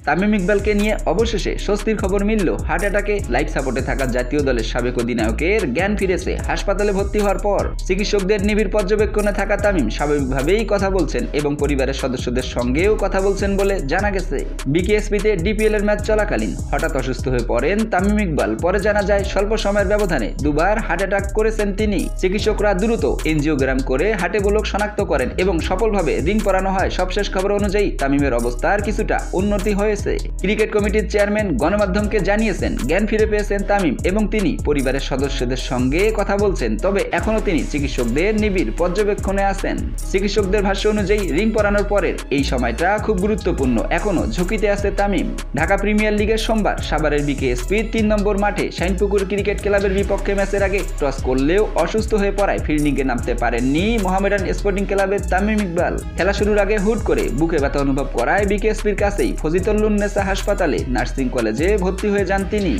তামিম ইকবালকে নিয়ে অবশেষে স্বস্তির খবর মিলল। হার্ট অ্যাটাকে লাইফ সাপোর্টে থাকা জাতীয় দলের সাবেক অধিনায়কের জ্ঞান ফিরেছে হাসপাতালে ভর্তি হওয়ার পর। চিকিৎসকদের নিবিড় পর্যবেক্ষণে থাকা তামিম স্বাভাবিকভাবেই কথা বলছেন এবং পরিবারের সদস্যদের সঙ্গেও কথা বলছেন বলে জানা গেছে। বিকেএসপিতে ডিপিএল এর ম্যাচ চলাকালীন হঠাৎ অসুস্থ হয়ে পড়েন তামিম ইকবাল। পরে জানা যায় স্বল্প সময়ের ব্যবধানে দুবার হার্ট অ্যাটাক করেছেন তিনি। চিকিৎসকরা দ্রুত এনজিওগ্রাম করে হার্টে গোলক শনাক্ত করেন এবং সফলভাবে রিং পরানো হয়। সবশেষ খবর অনুযায়ী তামিমের অবস্থার কিছুটা উন্নতি হয়েছে। ক্রিকেট কমিটির চেয়ারম্যান গণমাধ্যমকে জানিয়েছেন জ্ঞান ফিরে পেয়েছেন তামিম এবং তিনি পরিবারের সদস্যদের সঙ্গে কথা বলছেন। তবে এখনও তিনি চিকিৎসকদের নিবিড় পর্যবেক্ষণে আছেন। চিকিৎসকদের ভাষ্য অনুযায়ী রিং পরানোর পরের এই সময়টা খুব গুরুত্বপূর্ণ। এখনও ঝুঁকিতে আছে তামিম। ঢাকা প্রিমিয়ার লিগের সোমবার সাভারের বিকেএসপির ৩ নম্বর মাঠে শাইনপুকুর ক্রিকেট ক্লাবের বিপক্ষে ম্যাচের আগে টস করলেও অসুস্থ হয়ে পড়ায় ফিল্ডিংয়ে নামতে পারেননি মোহামেডান স্পোর্টিং ক্লাবের তামিম ইকবাল। খেলা শুরুর আগে হুট করে বুকে ব্যথা অনুভব করায় বিকেএসপির কাছেই ফজিলুন্নেছা হাসপাতালে নার্সিং কলেজে ভর্তি হয়ে যান তিনি।